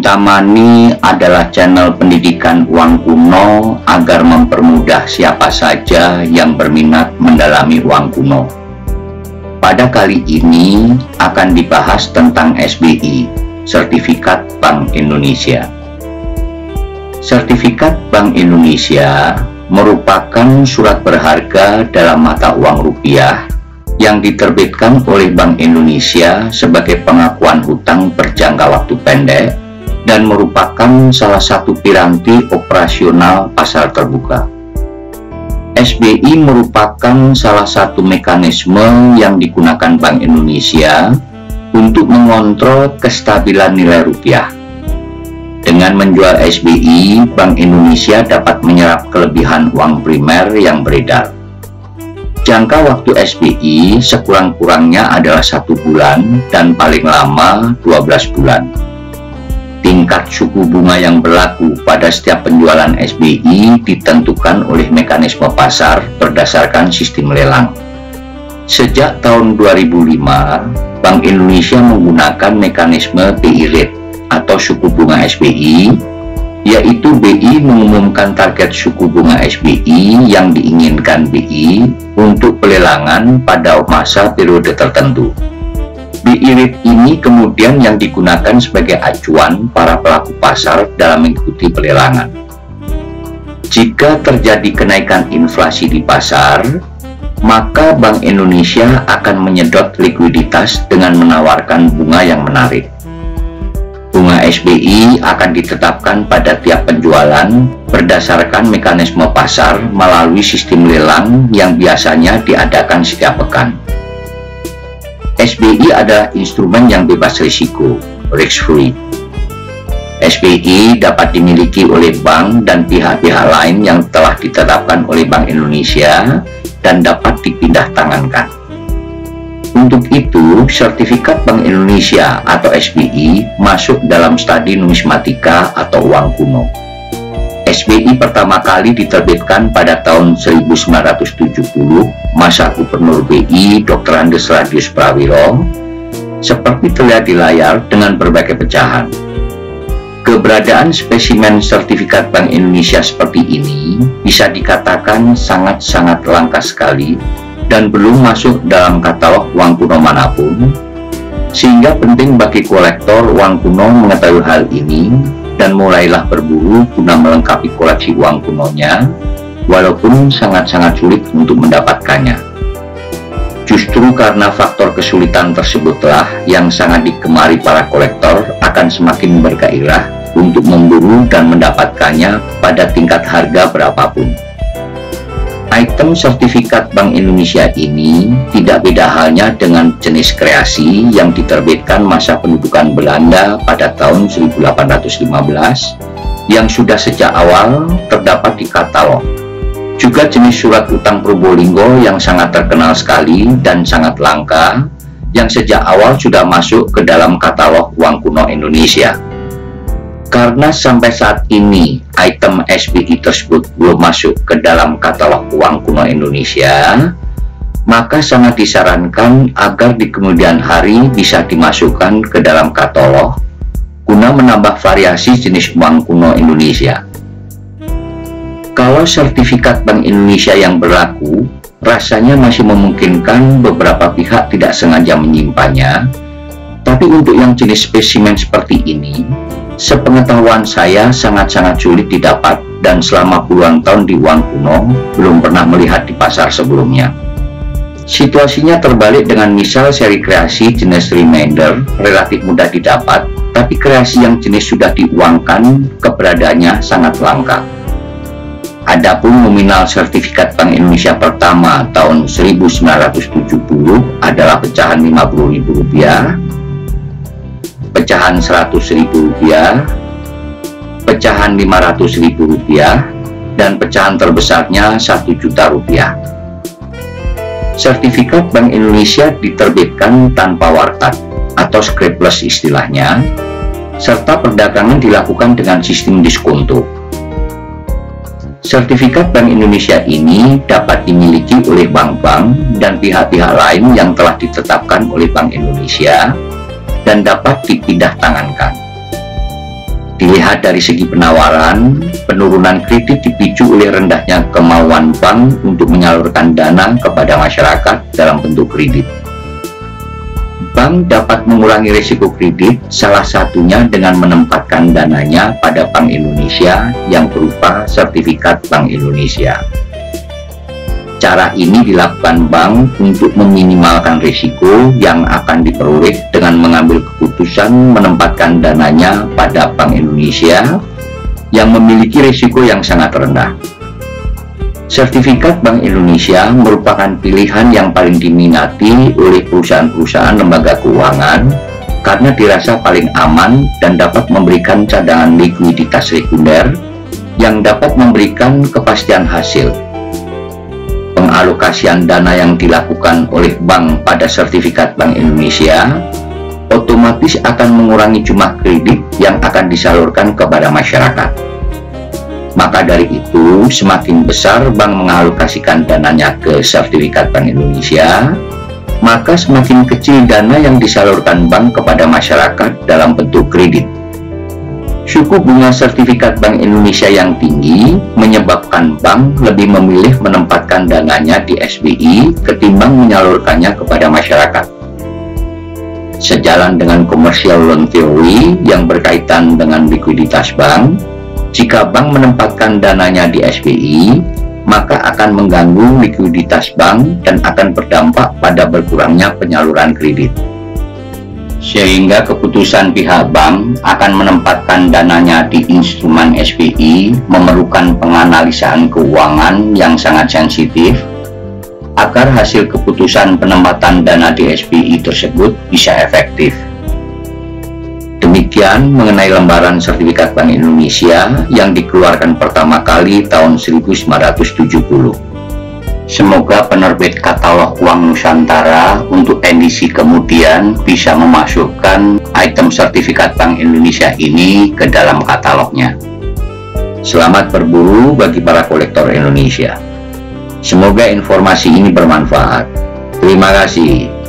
Money adalah channel pendidikan uang kuno agar mempermudah siapa saja yang berminat mendalami uang kuno. Pada kali ini akan dibahas tentang SBI, Sertifikat Bank Indonesia. Sertifikat Bank Indonesia merupakan surat berharga dalam mata uang rupiah yang diterbitkan oleh Bank Indonesia sebagai pengakuan hutang berjangka waktu pendek dan merupakan salah satu piranti operasional pasar terbuka. SBI merupakan salah satu mekanisme yang digunakan Bank Indonesia untuk mengontrol kestabilan nilai rupiah. Dengan menjual SBI, Bank Indonesia dapat menyerap kelebihan uang primer yang beredar. Jangka waktu SBI sekurang-kurangnya adalah 1 bulan dan paling lama 12 bulan. Tingkat suku bunga yang berlaku pada setiap penjualan SBI ditentukan oleh mekanisme pasar berdasarkan sistem lelang. Sejak tahun 2005, Bank Indonesia menggunakan mekanisme BI rate atau suku bunga SBI, yaitu BI mengumumkan target suku bunga SBI yang diinginkan BI untuk pelelangan pada masa periode tertentu. BI rate ini kemudian yang digunakan sebagai acuan para pelaku pasar dalam mengikuti pelelangan. Jika terjadi kenaikan inflasi di pasar, maka Bank Indonesia akan menyedot likuiditas dengan menawarkan bunga yang menarik. Bunga SBI akan ditetapkan pada tiap penjualan berdasarkan mekanisme pasar melalui sistem lelang yang biasanya diadakan setiap pekan. SBI adalah instrumen yang bebas risiko, risk-free. SBI dapat dimiliki oleh bank dan pihak-pihak lain yang telah ditetapkan oleh Bank Indonesia dan dapat dipindah tangankan. Untuk itu, Sertifikat Bank Indonesia atau SBI masuk dalam studi numismatika atau uang kuno. SBI pertama kali diterbitkan pada tahun 1970 masa Gubernur BI Dr. Andes Radius Prawiro, seperti terlihat di layar dengan berbagai pecahan. Keberadaan spesimen Sertifikat Bank Indonesia seperti ini bisa dikatakan sangat-sangat langka sekali dan belum masuk dalam katalog uang kuno manapun, sehingga penting bagi kolektor uang kuno mengetahui hal ini dan mulailah berburu guna melengkapi koleksi uang kunonya, walaupun sangat-sangat sulit untuk mendapatkannya. Justru karena faktor kesulitan tersebutlah yang sangat digemari para kolektor akan semakin bergairah untuk memburu dan mendapatkannya pada tingkat harga berapapun. Item sertifikat Bank Indonesia ini tidak beda halnya dengan jenis kreasi yang diterbitkan masa pendudukan Belanda pada tahun 1815 yang sudah sejak awal terdapat di katalog. Juga jenis surat utang Probolinggo yang sangat terkenal sekali dan sangat langka yang sejak awal sudah masuk ke dalam katalog uang kuno Indonesia. Karena sampai saat ini item SBI tersebut belum masuk ke dalam katalog uang kuno Indonesia, maka sangat disarankan agar di kemudian hari bisa dimasukkan ke dalam katalog guna menambah variasi jenis uang kuno Indonesia. Kalau sertifikat Bank Indonesia yang berlaku, rasanya masih memungkinkan beberapa pihak tidak sengaja menyimpannya, tapi untuk yang jenis spesimen seperti ini, sepengetahuan saya sangat-sangat sulit didapat dan selama puluhan tahun di uang kuno belum pernah melihat di pasar sebelumnya. Situasinya terbalik dengan misal seri kreasi jenis remainder relatif mudah didapat, tapi kreasi yang jenis sudah diuangkan keberadaannya sangat langka. Adapun nominal sertifikat Bank Indonesia pertama tahun 1970 adalah pecahan Rp50.000, pecahan Rp100.000, pecahan Rp500.000, dan pecahan terbesarnya Rp1.000.000. Sertifikat Bank Indonesia diterbitkan tanpa warkat atau scrapless istilahnya, serta perdagangan dilakukan dengan sistem diskonto. Sertifikat Bank Indonesia ini dapat dimiliki oleh bank-bank dan pihak-pihak lain yang telah ditetapkan oleh Bank Indonesia dan dapat dipindah tangankan. Dilihat dari segi penawaran, penurunan kredit dipicu oleh rendahnya kemauan bank untuk menyalurkan dana kepada masyarakat dalam bentuk kredit. Bank dapat mengurangi risiko kredit, salah satunya dengan menempatkan dananya pada Bank Indonesia yang berupa sertifikat Bank Indonesia. Cara ini dilakukan bank untuk meminimalkan risiko yang akan diperoleh dengan mengambil keputusan menempatkan dananya pada Bank Indonesia yang memiliki risiko yang sangat rendah. Sertifikat Bank Indonesia merupakan pilihan yang paling diminati oleh perusahaan-perusahaan lembaga keuangan karena dirasa paling aman dan dapat memberikan cadangan likuiditas sekunder yang dapat memberikan kepastian hasil. Pengalokasian dana yang dilakukan oleh bank pada sertifikat Bank Indonesia otomatis akan mengurangi jumlah kredit yang akan disalurkan kepada masyarakat. Maka dari itu, semakin besar bank mengalokasikan dananya ke sertifikat Bank Indonesia, maka semakin kecil dana yang disalurkan bank kepada masyarakat dalam bentuk kredit. Suku bunga sertifikat Bank Indonesia yang tinggi menyebabkan bank lebih memilih menempatkan dananya di SBI ketimbang menyalurkannya kepada masyarakat. Sejalan dengan commercial loan theory yang berkaitan dengan likuiditas bank, jika bank menempatkan dananya di SBI, maka akan mengganggu likuiditas bank dan akan berdampak pada berkurangnya penyaluran kredit. Sehingga keputusan pihak bank akan menempatkan dananya di instrumen SBI memerlukan penganalisaan keuangan yang sangat sensitif agar hasil keputusan penempatan dana di SBI tersebut bisa efektif. Demikian mengenai lembaran sertifikat Bank Indonesia yang dikeluarkan pertama kali tahun 1970. Semoga penerbit katalog Uang Nusantara untuk edisi kemudian bisa memasukkan item sertifikat Bank Indonesia ini ke dalam katalognya. Selamat berburu bagi para kolektor Indonesia. Semoga informasi ini bermanfaat. Terima kasih.